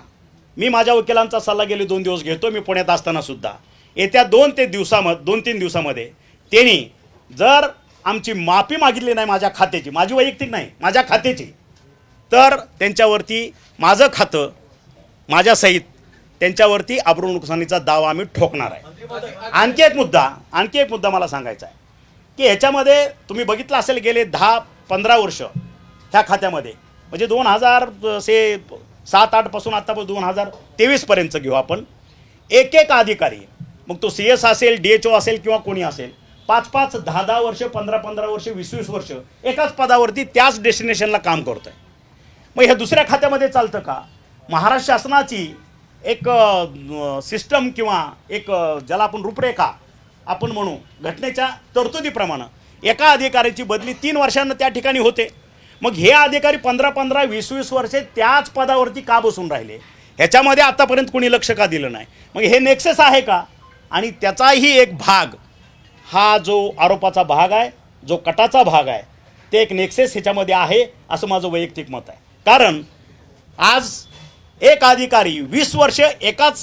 मी माझ्या वकिलांचा सल्ला गेले 2 दिवस घेतो. मी पुण्यात असतानासुद्धा येत्या 2-3 दिवसामध्ये त्यांनी जर आमची माफी मागितली नाही माझ्या खात्याची, माझी वैयक्तिक नाही, माझ्या खात्याची, तर त्यांच्यावरती माझं खातं माझ्यासहित त्यांच्यावरती अब्रू नुकसानीचा दावा आम्ही ठोकणार आहे. आणखी एक मुद्दा मला सांगायचा आहे की ह्याच्यामध्ये तुम्ही बघितलं असेल गेले 10-15 वर्ष ह्या खात्यामध्ये, म्हणजे 2007-8 पासून आत्तापर्यंत 2023पर्यंत घेऊ आपण, एक अधिकारी, मग तो CS असेल, DHO असेल किंवा कोणी असेल, 5-5, 10-10 वर्ष, 15-15 वर्ष, 20-20 वर्ष एकाच पदावरती त्याच डेस्टिनेशनला काम करतो आहे. मग ह्या दुसऱ्या खात्यामध्ये चालतं का? महाराष्ट्र शासनाची एक सिस्टम किंवा एक ज्याला आपण रूपरेखा आपण म्हणू, घटनेच्या तरतुदीप्रमाणे एका अधिकाऱ्याची बदली 3 वर्षांना त्या ठिकाणी होते. मग हे अधिकारी 15-15, 20-20 वर्षे त्याच पदावरती का बसून राहिले? ह्याच्यामध्ये आतापर्यंत कोणी लक्ष का दिलं नाही? मग हे नेक्सेस आहे का? आणि त्याचाही एक भाग, हा जो आरोपाचा भाग आहे, जो कटाचा भाग आहे, ते एक नेक्सेस ह्याच्यामध्ये आहे असं माझं वैयक्तिक मत आहे. कारण आज एक अधिकारी 20 वर्ष एकाच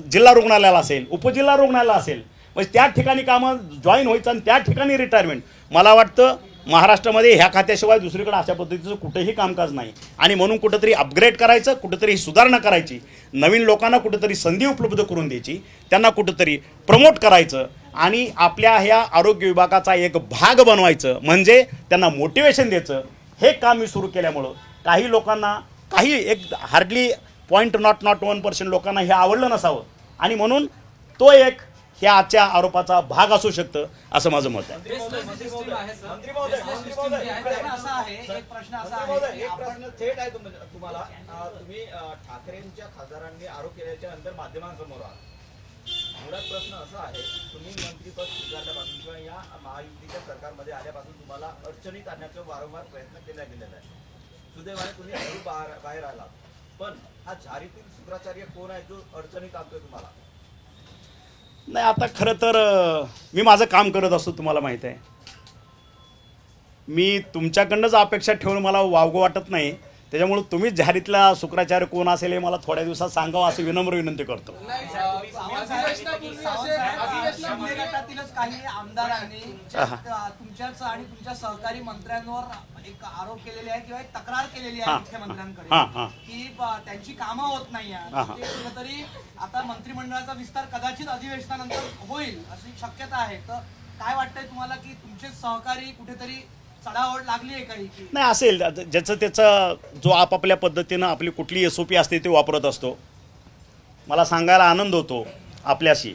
जिल्हा रुग्णालयाला असेल, उपजिल्हा रुग्णालयाला असेल, म्हणजे त्या ठिकाणी कामं जॉईन व्हायचं आणि त्या ठिकाणी रिटायरमेंट. मला वाटतं महाराष्ट्रामध्ये ह्या खात्याशिवाय दुसरीकडे अशा पद्धतीचं कुठेही कामकाज नाही. आणि म्हणून कुठंतरी अपग्रेड करायचं, कुठंतरी सुधारणा करायची, नवीन लोकांना कुठंतरी संधी उपलब्ध करून द्यायची, त्यांना कुठंतरी प्रमोट करायचं आणि आपल्या ह्या आरोग्य विभागाचा एक भाग बनवायचं, म्हणजे त्यांना मोटिवेशन द्यायचं. हे काम मी सुरू केल्यामुळं काही लोकांना, काही एक हार्डली 0.01% लोकांना हे आवडलं नसावं, आणि म्हणून तो एक ह्या आजच्या आरोपाचा भाग असू शकतं असं माझं मत आहे. एक प्रश्न थेट आहे तुम्हाला. तुम्ही ठाकरेंच्या खासदारांनी आरोप केल्याच्या नंतर माध्यमांसमोर आहात. मुळात प्रश्न असा आहे, तुम्ही मंत्रीपद स्वीकारल्यापासून किंवा या महायुतीच्या सरकारमध्ये आल्यापासून तुम्हाला अडचणीत आणण्याचा वारंवार प्रयत्न केला गेलेला आहे. सुदैवाने तुम्ही हळू बाहेर आलात. पण हा झारीतील शुक्राचार्य कोण आहे जो अडचणीत आणतोय तुम्हाला? नाही, आता खरं तर मी माझं काम करत असतो, तुम्हाला माहीत आहे. मी तुमच्याकडनंच अपेक्षा ठेवून मला वावगं वाटत नाही. त्याच्यामुळे तुम्हीच जाहीरीतला शुक्राचार्य कोण असेल हे मला थोड्या दिवसात सांगावं असं विनम्र विनंती करतो. काही आमदारांनी तुमच्याच आणि तुमच्या सहकारी मंत्र्यांवर एक आरोप केलेले आहे किंवा एक तक्रार केलेली आहे मुख्यमंत्र्यांकडे की त्यांची कामं होत नाही आहेत. कुठेतरी आता मंत्रिमंडळाचा विस्तार कदाचित अधिवेशनानंतर होईल अशी शक्यता आहे. तर काय वाटतंय तुम्हाला की तुमचे सहकारी कुठेतरी चढाओढ लागली आहे काही? नाही, असेल ज्याचं त्याचं, जो आपापल्या पद्धतीनं आपली कुठली SOP असते ते वापरत असतो. मला सांगायला आनंद होतो आपल्याशी,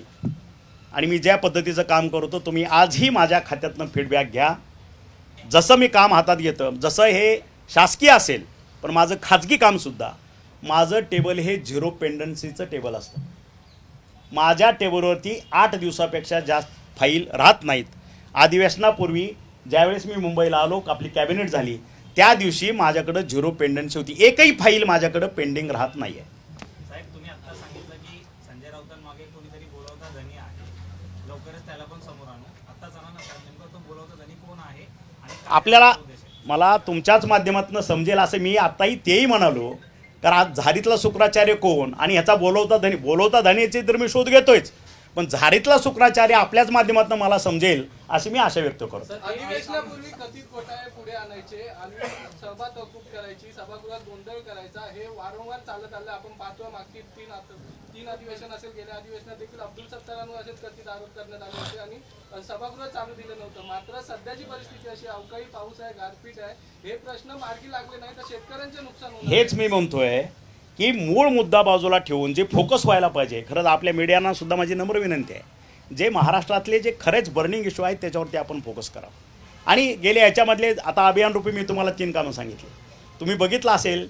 आणि मी ज्या पद्धतीचं काम करतो तुम्ही आजही माझ्या खात्यातनं फीडबॅक घ्या. जसं मी काम हातात घेतं, जसं हे शासकीय असेल पण माझं खाजगी कामसुद्धा, माझं टेबल हे 0 पेंडन्सीचं टेबल असतं. माझ्या टेबलवरती 8 दिवसापेक्षा जास्त फाईल राहत नाहीत. अधिवेशनापूर्वी ज्यावेळेस मी मुंबईला आलो, आपली कॅबिनेट झाली, त्या दिवशी माझ्याकडं 0 पेंडन्सी होती. एकही फाईल माझ्याकडं पेंडिंग राहत नाही आहे. साहेब, तुम्ही आता सांगितलं की संजय राऊतांमागे कोणीतरी बोलावता धनी आहे, लवकरच त्याला पण समोर आणू. आता जरा ना साहेब, नेमकं तो बोलावता धनी कोण आहे आणि आपल्याला, मला तुमच्याच माध्यमातून समजेल असं मी आत्ताही तेही म्हणालो. कारण आज झारीतला शुक्राचार्य कोण आणि ह्याचा बोलवता धनीचे तर मी शोध घेतोयच, पण झारीतला शुक्राचार्य आपल्याच माध्यमातून मला समजेल अशी मी आशा व्यक्त करतो. अधिवेशनापूर्वी कथित घोटाळे पुढे आणायचे आणि सभा तहकूब करायची, सभागृहात गोंधळ करायचा, हे वारंवार चालत आलं. आपण पाहतो मागची 3 अधिवेशन असेल, गेल्या अधिवेशनात देखील अब्दुल सत्तारांवर असेच कथित आरोप करण्यात आले होते आणि सभागृह चालू दिलं नव्हतं. मात्र सध्याची परिस्थिती अशी, अवकाळी पाऊस आहे, गारपीट आहे, हे प्रश्न मार्गी लागले नाही तर शेतकऱ्यांचे नुकसान होणार. हेच मी म्हणतोय की मूळ मुद्दा बाजूला ठेवून जे फोकस व्हायला पाहिजे, खरंच आपल्या मीडियांना सुद्धा माझी नम्र विनंती आहे, जे महाराष्ट्रातले जे खरेच बर्निंग इश्यू आहेत त्याच्यावरती आपण फोकस करा. आणि गेल्या याच्यामधले आता अभियानरूपी मी तुम्हाला 3 कामं सांगितली. तुम्ही बघितलं असेल,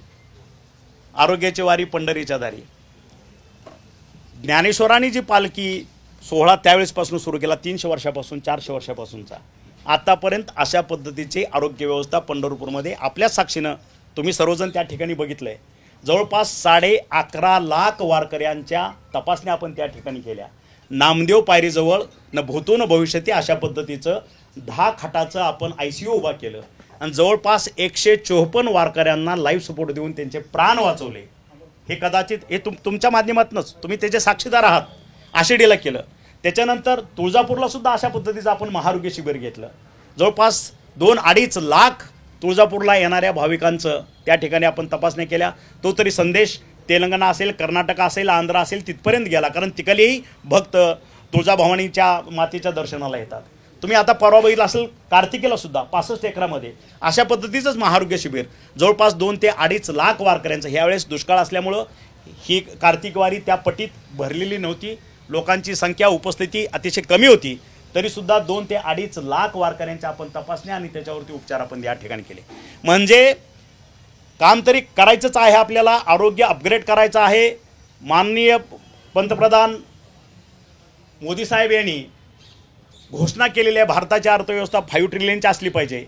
आरोग्याची वारी पंढरीच्या दारी, ज्ञानेश्वरांनी जी पालखी सोहळा त्यावेळेसपासून सुरू केला, 300 वर्षापासून 400 वर्षापासूनचा, आतापर्यंत अशा पद्धतीची आरोग्य व्यवस्था पंढरपूरमध्ये आपल्याच साक्षीनं तुम्ही सर्वजण त्या ठिकाणी बघितलं आहे. जवळपास 11.5 लाख वारकऱ्यांच्या तपासण्या आपण त्या ठिकाणी केल्या. नामदेव पायरीजवळ न भूतो न भविष्यती अशा पद्धतीचं 10 खाटाचं आपण ICU उभा केलं आणि जवळपास 154 वारकऱ्यांना लाईव्ह सपोर्ट देऊन त्यांचे प्राण वाचवले. हे कदाचित हे तुमच्या माध्यमातूनच तुम्ही त्याचे साक्षीदार आहात. आषाढीला केलं, त्याच्यानंतर तुळजापूरला सुद्धा अशा पद्धतीचं आपण महारोग्य शिबिर घेतलं. जवळपास 2-2.5 लाख तुळजापूरला येणाऱ्या भाविकांचं त्या ठिकाणी आपण तपासण्या केल्या. तो तरी संदेश तेलंगणा असेल, कर्नाटक असेल, आंध्र असेल तिथपर्यंत गेला, कारण तिकडलेही भक्त तुळजाभवानीच्या मातेच्या दर्शनाला येतात. तुम्ही आता परवा बघितलं असेल कार्तिकेला सुद्धा 65 एकरामध्ये अशा पद्धतीचंच महारोग्य शिबिर जवळपास 2 ते 2.5 लाख वारकऱ्यांचं. ह्यावेळेस दुष्काळ असल्यामुळं ही कार्तिकवारी त्या पटीत भरलेली नव्हती, लोकांची संख्या उपस्थिती अतिशय कमी होती, तरीसुद्धा 2 ते 2.5 लाख वारकऱ्यांच्या आपण तपासण्या आणि त्याच्यावरती उपचार आपण या ठिकाणी केले. म्हणजे काम तरी करायचंच आहे आपल्याला, आरोग्य अपग्रेड करायचं आहे. माननीय पंतप्रधान मोदी साहेब यांनी घोषणा केलेली आहे भारताची अर्थव्यवस्था 5 ट्रिलियनची असली पाहिजे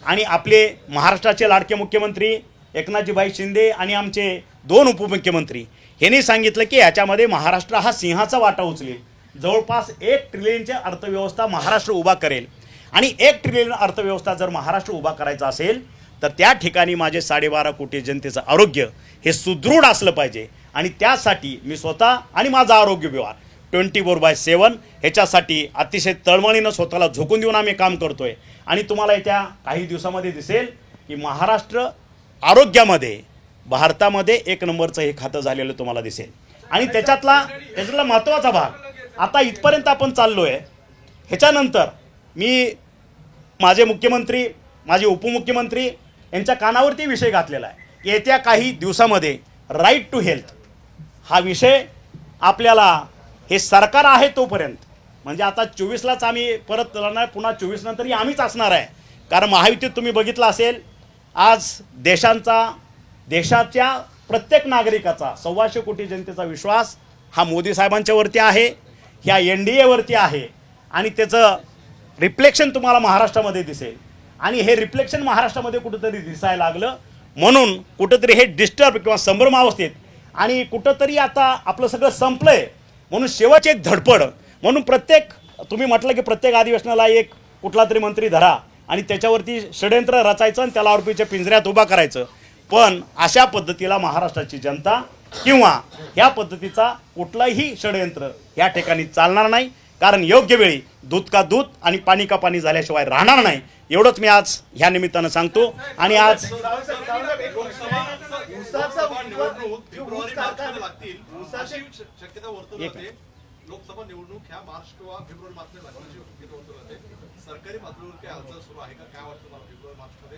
आणि आपले महाराष्ट्राचे लाडके मुख्यमंत्री एकनाथजीभाई शिंदे आणि आमचे 2 उपमुख्यमंत्री यांनी सांगितलं की याच्यामध्ये महाराष्ट्र हा सिंहाचा वाटा उचलेल. जवळपास 1 ट्रिलियनची अर्थव्यवस्था महाराष्ट्र उभा करेल आणि 1 ट्रिलियन अर्थव्यवस्था जर महाराष्ट्र उभा करायचा असेल तर त्या ठिकाणी माझे 12.5 कोटी जनतेचं आरोग्य हे सुदृढ असलं पाहिजे आणि त्यासाठी मी स्वतः आणि माझा आरोग्य विभाग 24/7 ह्याच्यासाठी अतिशय तळमळीनं स्वतःला झोकून देऊन आम्ही काम करतो आहे. आणि तुम्हाला येत्या काही दिवसामध्ये दिसेल की महाराष्ट्र आरोग्यामध्ये भारतामध्ये 1 नंबरचं हे खातं झालेलं तुम्हाला दिसेल. आणि त्याच्यातला महत्त्वाचा भाग आता इथपर्यंत आपण चाललो आहे. ह्याच्यानंतर मी माझे मुख्यमंत्री, माझे उपमुख्यमंत्री यांच्या कानावरती विषय घातलेला आहे की येत्या काही दिवसामध्ये राईट टू हेल्थ हा विषय आपल्याला, हे सरकार आहे तोपर्यंत, म्हणजे आता 24लाच आम्ही परत लढणार, पुन्हा 24 नंतरही आम्हीच असणार आहे. कारण महायुतीत तुम्ही बघितलं असेल आज देशाच्या प्रत्येक नागरिकाचा 125 कोटी जनतेचा विश्वास हा मोदी साहेबांच्यावरती आहे, ह्या NDAवरती आहे आणि त्याचं रिफ्लेक्शन तुम्हाला महाराष्ट्रामध्ये दिसेल. आणि हे रिफ्लेक्शन महाराष्ट्रामध्ये कुठंतरी दिसायला लागलं म्हणून कुठंतरी हे डिस्टर्ब किंवा संभ्रमावस्थेत आणि कुठंतरी आता आपलं सगळं संपलं आहे म्हणून शेवटची एक धडपड म्हणून तुम्ही म्हटलं की प्रत्येक अधिवेशनाला एक कुठला तरी मंत्री धरा आणि त्याच्यावरती षडयंत्र रचायचं आणि त्याला आरोपीच्या पिंजऱ्यात उभा करायचं. पण अशा पद्धतीला महाराष्ट्राची जनता किंवा ह्या पद्धतीचा कुठलाही षडयंत्र या ठिकाणी चालणार नाही. कारण योग्य वेळी दूध का दूध आणि पाणी का पाणी झाल्याशिवाय राहणार नाही. एवढंच मी आज ह्या निमित्तानं सांगतो. आणि आज शक्यता वर्तवली जाते. लोकसभा निवडणूक ह्या मार्च किंवा फेब्रुवारी मार्चमध्ये लागण्याची शक्यता वर्तवली जाते. सरकारी पातळीवर काय हालचाल सुरू आहे का? काय वाटतं मला फेब्रुवारी मार्चमध्ये?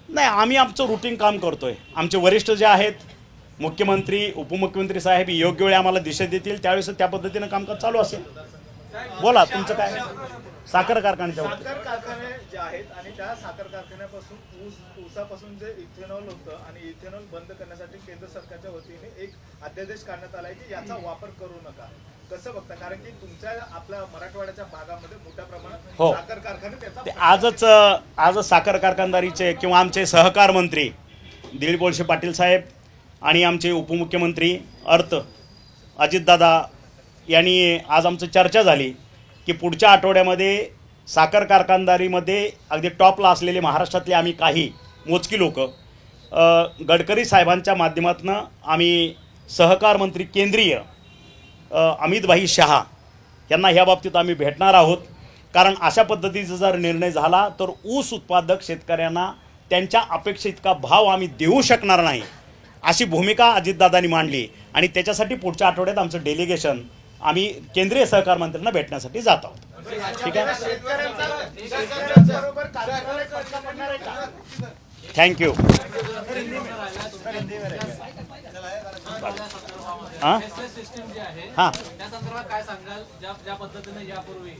नाही, आम्ही आमचं रुटीन काम करतोय. आमचे वरिष्ठ जे आहेत मुख्यमंत्री, उपमुख्यमंत्री साहेब योग्य वेळी आम्हाला दिशा देतील त्यावेळेस त्या पद्धतीनं कामकाज चालू असेल. बोला तुमचं काय. साखर कारखान्याच्या साखर कारखाने जे आहेत आणि त्या साखर कारखान्यापासून ऊसापासून जे इथेनॉल होतं आणि इथेनॉल बंद करण्यासाठी केंद्र सरकारच्या वतीने एक अध्यादेश काढण्यात आलाय की याचा वापर करू नका. कसं बघता? कारण की तुमच्या आपल्या मराठवाड्याच्या भागामध्ये मोठ्या प्रमाणात साखर कारखाने त्याचा आजच साखर कारखानदारीचे किंवा आमचे सहकार मंत्री दिलीप वळसे पाटील साहेब आणि आमचे उपमुख्यमंत्री अर्थ अजितदादा यांनी आज आमची चर्चा झाली की पुढच्या आठवड्यामध्ये साखर कारखानदारीमध्ये अगदी टॉपला असलेले महाराष्ट्रातले आम्ही काही मोजकी लोक गडकरी साहेबांच्या माध्यमातून आम्ही सहकार मंत्री केंद्रीय अमितभाई शहा यांना ह्या बाबतीत आम्ही भेटणार आहोत. कारण अशा पद्धतीचा जर निर्णय झाला तर ऊस उत्पादक शेतकऱ्यांना त्यांच्या अपेक्षेइतका भाव आम्ही देऊ शकणार नाही अशी भूमिका अजितदादांनी मांडली. आणि त्याच्यासाठी पुढच्या आठवड्यात आमचं डेलिगेशन आम्ही केंद्रीय सहकार मंत्र्यांना भेटण्यासाठी जात आहोत. ठीक आहे, थँक्यू. हां सिस्टीम जी आहे हां त्या संदर्भात काय सांगाल? ज्या पद्धतीने यापूर्वी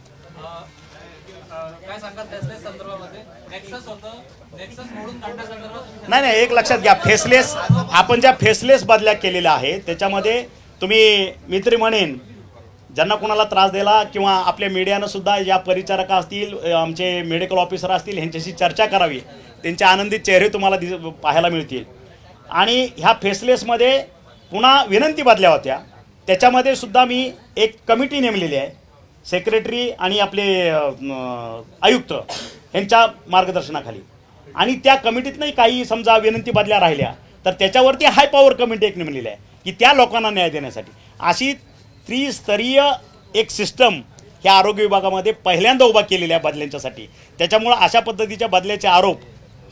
काय सांगाल फेसलेस संदर्भामध्ये नेक्सस होतं, नेक्सस मोडून काढण्यासंदर्भात? नाही, एक लक्षात घ्या, फेसलेस आपण ज्या फेसलेस बदल्या केलेल्या आहेत त्याच्यामध्ये तुम्ही मी तरी म्हणेन ज्यांना कोणाला त्रास दिला किंवा आपल्या मीडियानं सुद्धा या परिचारका असतील, आमचे मेडिकल ऑफिसर असतील, ह्यांच्याशी चर्चा करावी. त्यांचे आनंदित चेहरे तुम्हाला पाहायला मिळतील. आणि ह्या फेसलेसमध्ये पुन्हा विनंती बदल्या होत्या, त्याच्यामध्ये सुद्धा मी एक कमिटी नेमलेली आहे, सेक्रेटरी आणि आपले आयुक्त यांच्या मार्गदर्शनाखाली. आणि त्या कमिटीतनंही काही समजा विनंती बदल्या राहिल्या तर त्याच्यावरती हाय पॉवर कमिटी एक नेमलेली आहे की त्या लोकांना न्याय देण्यासाठी. अशी त्रिस्तरीय एक सिस्टम ह्या आरोग्य विभागामध्ये पहिल्यांदा उभा केलेल्या आहे बदल्यांच्यासाठी. त्याच्यामुळं अशा पद्धतीच्या बदल्याचे आरोप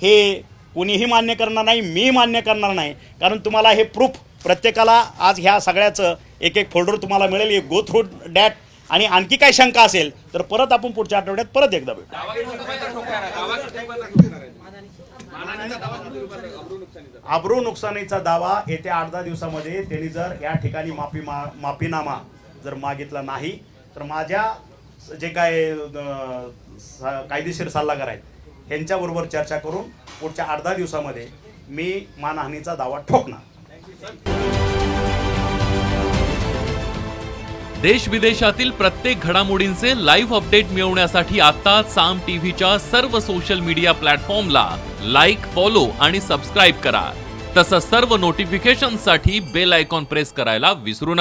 हे कोणीही मान्य करणार नाही, मी मान्य करणार नाही. कारण तुम्हाला हे प्रूफ प्रत्येकाला आज ह्या सगळ्याचं एक एक फोल्डर तुम्हाला मिळेल. एक गो थ्रू डॅट. आणि आणखी काही शंका असेल तर परत आपण पुढच्या आठवड्यात परत एकदा भेटू. अब्रू नुकसानीचा दावा येत्या 8-10 दिवसामध्ये त्यांनी जर या ठिकाणी माफीनामा जर मागितला नाही तर माझ्या जे काय कायदेशीर सल्लागार आहेत यांच्याबरोबर चर्चा करून पुढच्या 8-10 दिवसामध्ये मी मानहानीचा दावा ठोकणार. देश विदेशातील प्रत्येक घडामोडींचे लाईव्ह अपडेट मिळवण्यासाठी आता साम टीव्हीच्या सर्व सोशल मीडिया प्लॅटफॉर्मला लाईक, फॉलो आणि सबस्क्राईब करा. तसंच सर्व नोटिफिकेशनसाठी बेल आयकॉन प्रेस करायला विसरू नका.